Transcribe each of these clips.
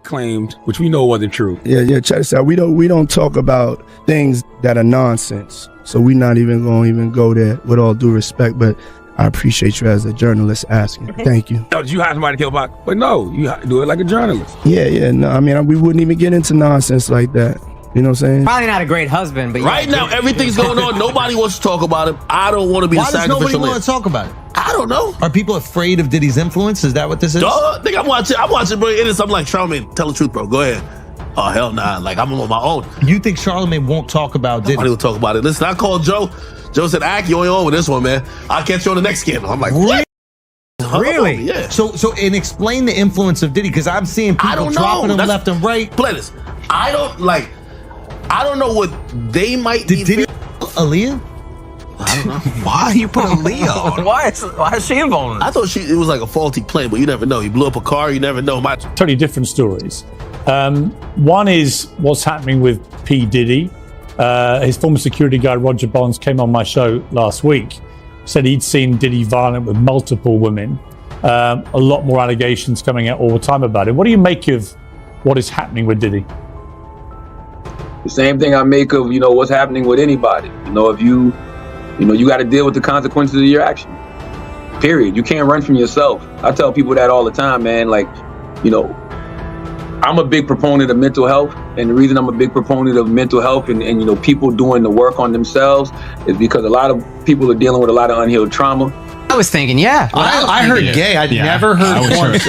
claimed, which we know wasn't true. Yeah, check this out. We don't talk about things that are nonsense. So we're not even going to go there, with all due respect, but I appreciate you as a journalist asking. Thank you. No, did you hire somebody to kill Pac? But no, you do it like a journalist. Yeah, no, I mean, we wouldn't even get into nonsense like that. You know what I'm saying? Probably not a great husband, but right now everything's going on. Nobody wants to talk about it. I don't want to be the sacrificial lamb. Why does nobody want to talk about it? I don't know. Are people afraid of Diddy's influence? Is that what this is? Duh, nigga, I'm watching, bro. It is something like Charlamagne. Tell the truth, bro. Go ahead. Oh hell nah. Like I'm on my own. You think Charlamagne won't talk about Diddy? Nobody will talk about it. Listen, I called Joe. Joe said, "Ack, you ain't on with this one, man. I'll catch you on the next scandal." I'm like, what? Really? Yeah. So and explain the influence of Diddy, because I'm seeing people dropping him left and right. Play this. I don't know what they might be. Did Diddy Aaliyah? I don't know. Why you put Aaliyah on? Why is she involved? I thought it was like a faulty plane, but you never know. He blew up a car, you never know. Totally different stories. One is what's happening with P. Diddy. His former security guard, Roger Bonds, came on my show last week, said he'd seen Diddy violent with multiple women. A lot more allegations coming out all the time about it. What do you make of what is happening with Diddy? The same thing I make of, what's happening with anybody. If you got to deal with the consequences of your action. Period. You can't run from yourself. I tell people that all the time, man. Like, I'm a big proponent of mental health, and the reason I'm a big proponent of mental health and people doing the work on themselves is because a lot of people are dealing with a lot of unhealed trauma. I was thinking, yeah. I heard gay. I'd never heard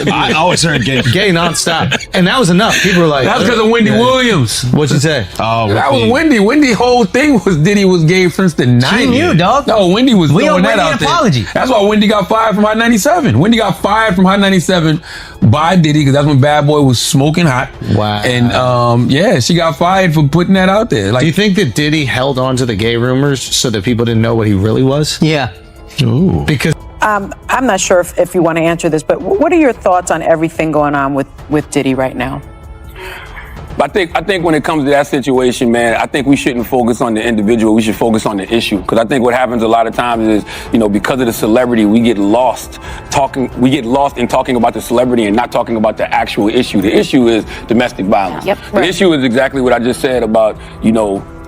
I always heard gay. Gay nonstop. And that was enough. People were like, that's because of Wendy Williams. What'd she say? Oh, that was Wendy. Wendy's whole thing was Diddy was gay since the 90s. She knew, dog. No, Wendy was throwing that out there. Apology. That's why Wendy got fired from Hot 97. Wendy got fired from Hot 97 by Diddy because that's when Bad Boy was smoking hot. Wow. And yeah, she got fired for putting that out there. Like, do you think that Diddy held on to the gay rumors so that people didn't know what he really was? Yeah. Ooh. Because I'm not sure if you want to answer this, but what are your thoughts on everything going on with Diddy right now? I think when it comes to that situation, man, I think we shouldn't focus on the individual. We should focus on the issue. Because I think what happens a lot of times is, because of the celebrity, we get lost in talking about the celebrity and not talking about the actual issue. The issue is domestic violence. Yep, right. The issue is exactly what I just said about,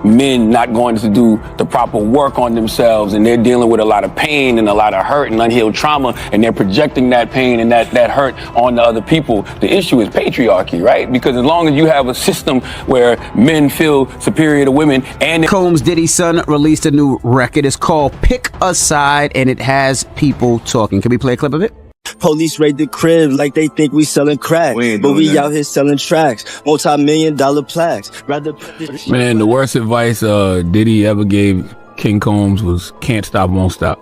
men not going to do the proper work on themselves, and they're dealing with a lot of pain and a lot of hurt and unhealed trauma, and they're projecting that pain and that hurt on the other people. The issue is patriarchy, right? Because as long as you have a system where men feel superior to women, and Combs, Diddy's son, released a new record. It's called Pick a Side, and it has people talking. Can we play a clip of it? Police raid the crib like they think we selling crack, but we out here selling tracks, multi-million-dollar plaques. Man, the worst advice Diddy ever gave King Combs was can't stop, won't stop,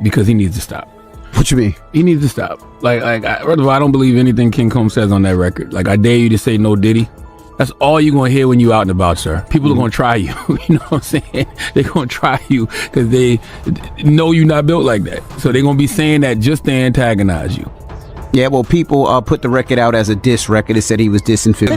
because he needs to stop. What you mean? He needs to stop. First of all, I don't believe anything King Combs says on that record. I dare you to say no Diddy. That's all you're going to hear when you out and about, sir. People are going to try you. You know what I'm saying? They're going to try you because they know you're not built like that. So they're going to be saying that just to antagonize you. Yeah, well, people put the record out as a diss record. It said he was dissing Phil.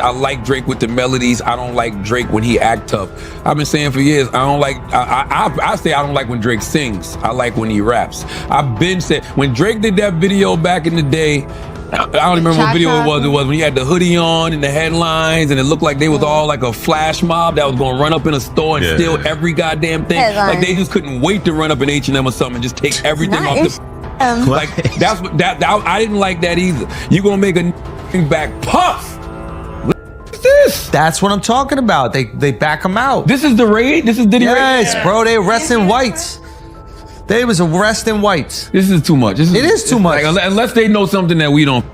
I like Drake with the melodies. I don't like Drake when he act tough. I've been saying for years, I say I don't like when Drake sings. I like when he raps. I've been saying, when Drake did that video back in the day, I don't remember what video it was when he had the hoodie on and the headlines, and it looked like they was all like a flash mob that was gonna run up in a store and steal every goddamn thing. Like they just couldn't wait to run up in H&M or something and just take everything off the that's what I didn't like that either. You gonna make a back puff. What is this? That's what I'm talking about. They back him out. This is the raid? This is Diddy raid? Yes, bro, they arresting whites. They was arresting whites. This is too much. It is too much. Unless they know something that we don't.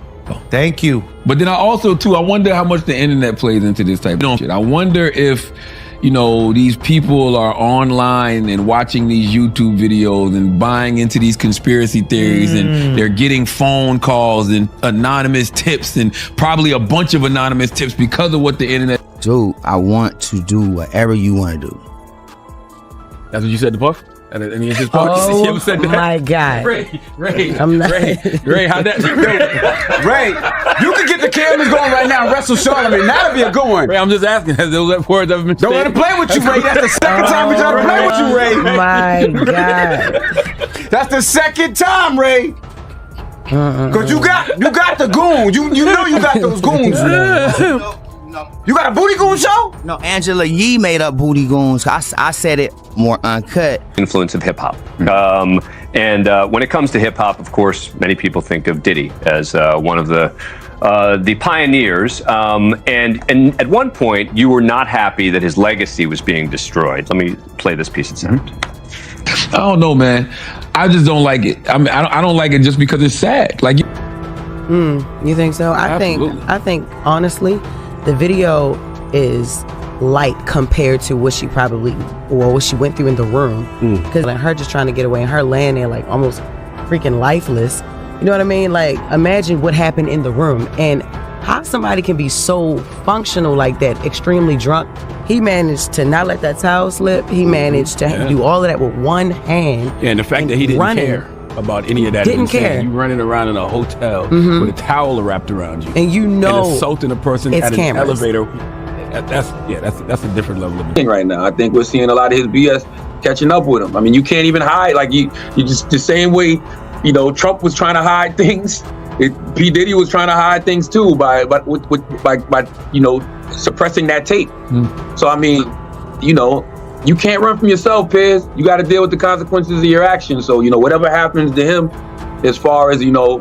Thank you. But then I also, too, I wonder how much the internet plays into this type of shit. I wonder if, these people are online and watching these YouTube videos and buying into these conspiracy theories and they're getting phone calls and anonymous tips and probably a bunch of anonymous tips because of what the internet. Dude, I want to do whatever you want to do. That's what you said to Puff? And he just oh said that? My God. Ray, how'd that? Ray, you can get the cameras going right now and wrestle Charlamagne. That'll be a good one. Ray, I'm just asking, has those words ever been said? Don't let him play with you, Ray. That's the second time we try to play with you, Ray. My God. That's the second time, Ray. Cause you got the goons. You know you got those goons. You got a booty goon show? No, Angela Yee made up Booty Goons. I said it more uncut. Influence of hip hop. And when it comes to hip hop, of course, many people think of Diddy as one of the pioneers. And at one point, you were not happy that his legacy was being destroyed. Let me play this piece of sound. I don't know, man. I just don't like it. I mean, I don't like it just because it's sad. Like, you think so? I think honestly, the video is light compared to what she probably, or what she went through in the room. Because like her just trying to get away and her laying there like almost freaking lifeless. You know what I mean? Like, imagine what happened in the room and how somebody can be so functional like that, extremely drunk. He managed to not let that towel slip. He managed to do all of that with one hand. Yeah, and the fact that he didn't care about any of that. Didn't care. You running around in a hotel with a towel wrapped around you, and you know, and insulting a person at an elevator. That's a different level of thing right now. I think we're seeing a lot of his BS catching up with him. I mean, you can't even hide. Like you just the same way, you know, Trump was trying to hide things. P. Diddy was trying to hide things too by you know, suppressing that tape. So I mean, you know, you can't run from yourself, Piers. You got to deal with the consequences of your actions. So, you know, whatever happens to him, as far as, you know,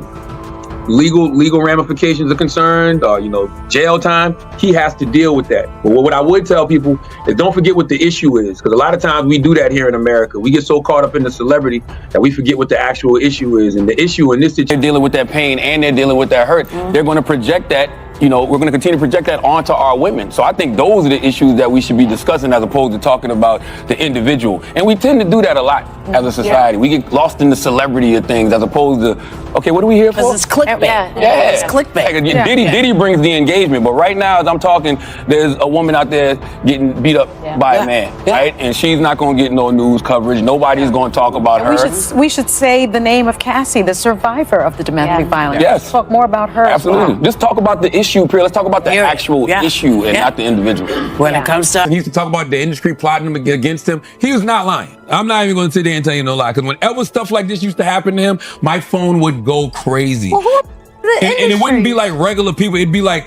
legal ramifications are concerned, or, you know, jail time, he has to deal with that. But what I would tell people is don't forget what the issue is, because a lot of times we do that here in America. We get so caught up in the celebrity that we forget what the actual issue is. And the issue in this situation, they're dealing with that pain and they're dealing with that hurt. They're going to project that. You know, we're going to continue to project that onto our women. So I think those are the issues that we should be discussing as opposed to talking about the individual. And we tend to do that a lot as a society. We get lost in the celebrity of things as opposed to, okay, what are we here for? It's clickbait. Yeah. It's clickbait. Like, Diddy brings the engagement. But right now, as I'm talking, there's a woman out there getting beat up by a man, right? And she's not going to get no news coverage. Nobody's going to talk about her. We should say the name of Cassie, the survivor of the domestic violence. Yes. Talk more about her. Absolutely. Just talk about the issue, Priya. Let's talk about the actual issue and not the individual. When it comes to... He used to talk about the industry plotting against him. He was not lying. I'm not even going to sit there and tell you no lie. Because whenever stuff like this used to happen to him, my phone would go crazy. Well, and it wouldn't be like regular people. It'd be like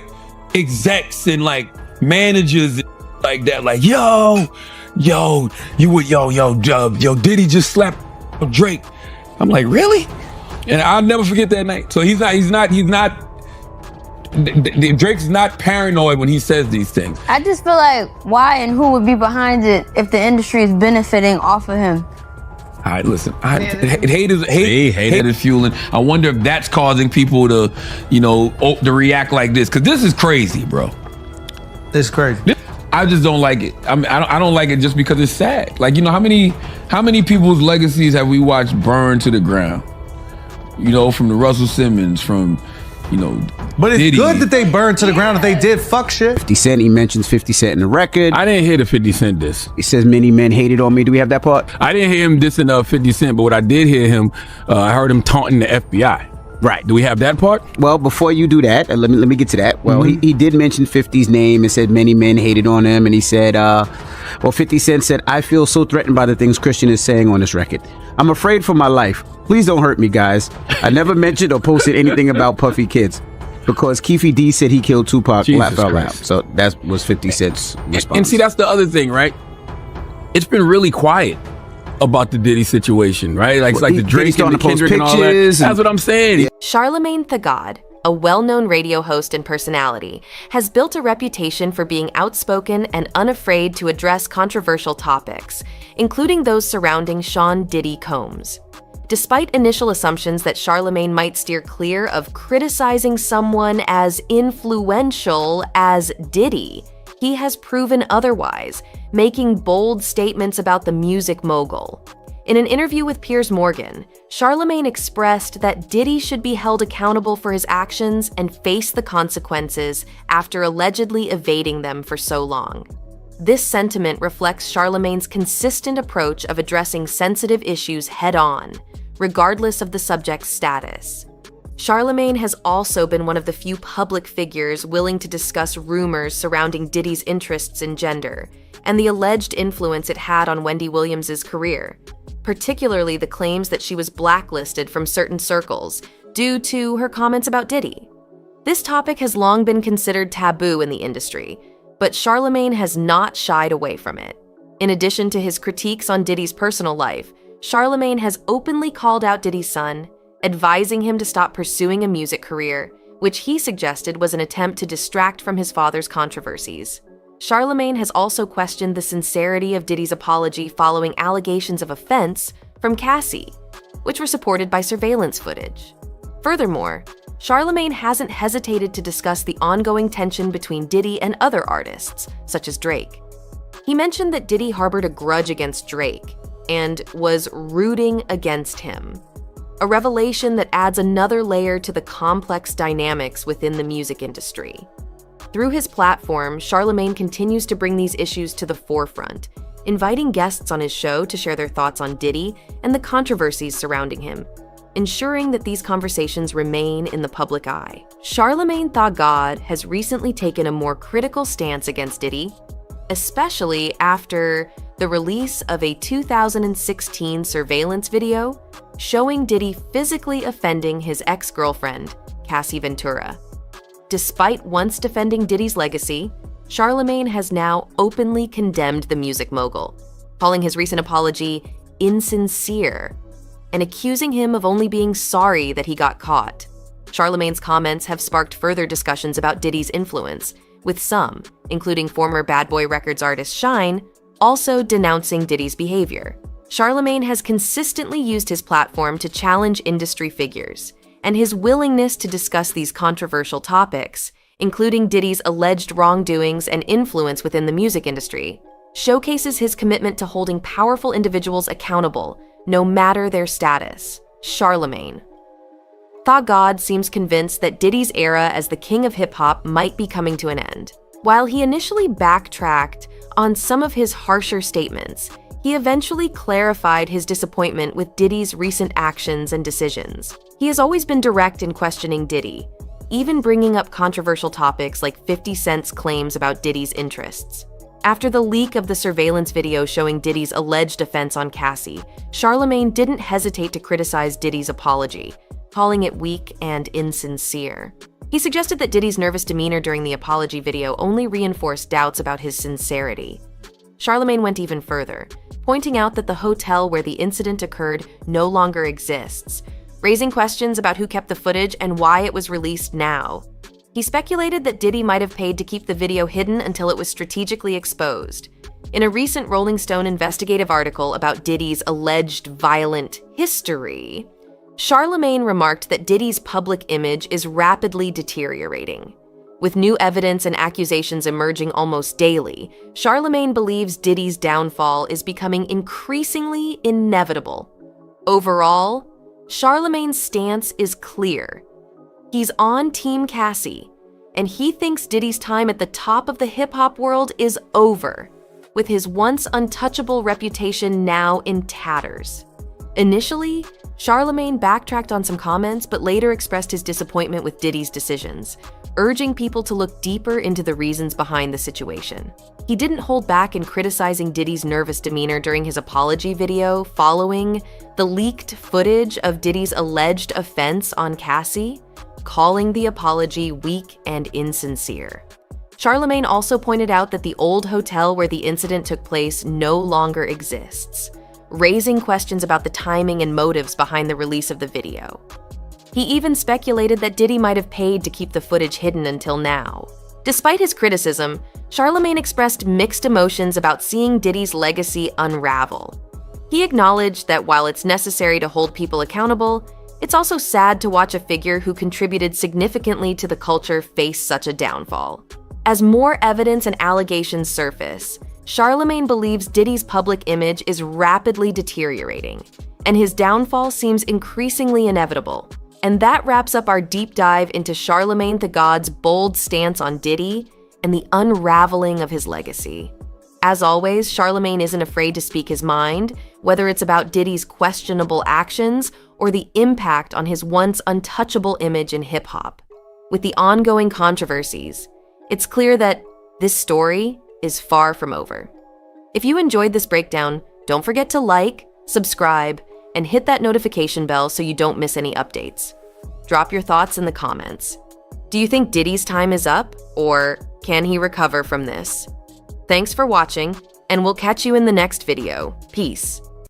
execs and like managers like that. Like, yo, Diddy just slapped Drake. I'm like, really? And I'll never forget that night. So he's not. Drake's not paranoid when he says these things. I just feel like why and who would be behind it if the industry is benefiting off of him? All right, listen. Hate is fueling. I wonder if that's causing people to, you know, to react like this, because this is crazy, bro. It's crazy. I just don't like it. I mean, I don't like it just because it's sad. Like, you know, how many people's legacies have we watched burn to the ground? You know, from the Russell Simmons, from, you know, but it's Diddy. good that they burned to the ground if they did fuck shit. 50 Cent, he mentions 50 Cent in the record. I didn't hear the 50 Cent diss. He says many men hated on me. Do we have that part? I didn't hear him dissing 50 Cent, but what I did hear him, I heard him taunting the FBI. Right. Do we have that part? Well, before you do that, let me get to that. Well, he did mention 50's name and said many men hated on him. And he said, well, 50 Cent said, I feel so threatened by the things Christian is saying on this record. I'm afraid for my life. Please don't hurt me, guys. I never mentioned or posted anything about Puffy kids. Because Keefe D said he killed Tupac, laugh out loud. So that was 50 Cent's response. And see, that's the other thing, right? It's been really quiet about the Diddy situation, right? Like, it's like the Drake and the Kendrick and all that. That's what I'm saying. Charlamagne Tha God, a well-known radio host and personality, has built a reputation for being outspoken and unafraid to address controversial topics, including those surrounding Sean Diddy Combs. Despite initial assumptions that Charlamagne might steer clear of criticizing someone as influential as Diddy, he has proven otherwise, making bold statements about the music mogul. In an interview with Piers Morgan, Charlamagne expressed that Diddy should be held accountable for his actions and face the consequences after allegedly evading them for so long. This sentiment reflects Charlamagne's consistent approach of addressing sensitive issues head-on, regardless of the subject's status. Charlamagne has also been one of the few public figures willing to discuss rumors surrounding Diddy's interests in gender and the alleged influence it had on Wendy Williams' career, particularly the claims that she was blacklisted from certain circles due to her comments about Diddy. This topic has long been considered taboo in the industry, but Charlamagne has not shied away from it. In addition to his critiques on Diddy's personal life, Charlamagne has openly called out Diddy's son, advising him to stop pursuing a music career, which he suggested was an attempt to distract from his father's controversies. Charlamagne has also questioned the sincerity of Diddy's apology following allegations of offense from Cassie, which were supported by surveillance footage. Furthermore, Charlamagne hasn't hesitated to discuss the ongoing tension between Diddy and other artists, such as Drake. He mentioned that Diddy harbored a grudge against Drake and was rooting against him, a revelation that adds another layer to the complex dynamics within the music industry. Through his platform, Charlamagne continues to bring these issues to the forefront, inviting guests on his show to share their thoughts on Diddy and the controversies surrounding him, ensuring that these conversations remain in the public eye. Charlamagne Tha God has recently taken a more critical stance against Diddy, especially after the release of a 2016 surveillance video showing Diddy physically offending his ex-girlfriend, Cassie Ventura. Despite once defending Diddy's legacy, Charlamagne has now openly condemned the music mogul, calling his recent apology insincere and accusing him of only being sorry that he got caught. Charlamagne's comments have sparked further discussions about Diddy's influence, with some, including former Bad Boy Records artist Shine, also denouncing Diddy's behavior. Charlamagne has consistently used his platform to challenge industry figures, and his willingness to discuss these controversial topics, including Diddy's alleged wrongdoings and influence within the music industry, showcases his commitment to holding powerful individuals accountable, no matter their status. Charlamagne Tha God seems convinced that Diddy's era as the king of hip-hop might be coming to an end. While he initially backtracked on some of his harsher statements, he eventually clarified his disappointment with Diddy's recent actions and decisions. He has always been direct in questioning Diddy, even bringing up controversial topics like 50 Cent's claims about Diddy's interests. After the leak of the surveillance video showing Diddy's alleged offense on Cassie, Charlamagne didn't hesitate to criticize Diddy's apology, calling it weak and insincere. He suggested that Diddy's nervous demeanor during the apology video only reinforced doubts about his sincerity. Charlamagne went even further, pointing out that the hotel where the incident occurred no longer exists, raising questions about who kept the footage and why it was released now. He speculated that Diddy might have paid to keep the video hidden until it was strategically exposed. In a recent Rolling Stone investigative article about Diddy's alleged violent history, Charlamagne remarked that Diddy's public image is rapidly deteriorating. With new evidence and accusations emerging almost daily, Charlamagne believes Diddy's downfall is becoming increasingly inevitable. Overall, Charlamagne's stance is clear. He's on Team Cassie, and he thinks Diddy's time at the top of the hip-hop world is over, with his once untouchable reputation now in tatters. Initially, Charlamagne backtracked on some comments, but later expressed his disappointment with Diddy's decisions, urging people to look deeper into the reasons behind the situation. He didn't hold back in criticizing Diddy's nervous demeanor during his apology video following the leaked footage of Diddy's alleged offense on Cassie, calling the apology weak and insincere. Charlamagne also pointed out that the old hotel where the incident took place no longer exists, raising questions about the timing and motives behind the release of the video. He even speculated that Diddy might have paid to keep the footage hidden until now. Despite his criticism, Charlamagne expressed mixed emotions about seeing Diddy's legacy unravel. He acknowledged that while it's necessary to hold people accountable, it's also sad to watch a figure who contributed significantly to the culture face such a downfall. As more evidence and allegations surface, Charlamagne believes Diddy's public image is rapidly deteriorating, and his downfall seems increasingly inevitable. And that wraps up our deep dive into Charlamagne Tha God's bold stance on Diddy and the unraveling of his legacy. As always, Charlamagne isn't afraid to speak his mind, whether it's about Diddy's questionable actions or the impact on his once untouchable image in hip-hop. With the ongoing controversies, it's clear that this story is far from over. If you enjoyed this breakdown, don't forget to like, subscribe, and hit that notification bell so you don't miss any updates. Drop your thoughts in the comments. Do you think Diddy's time is up, or can he recover from this? Thanks for watching, and we'll catch you in the next video. Peace.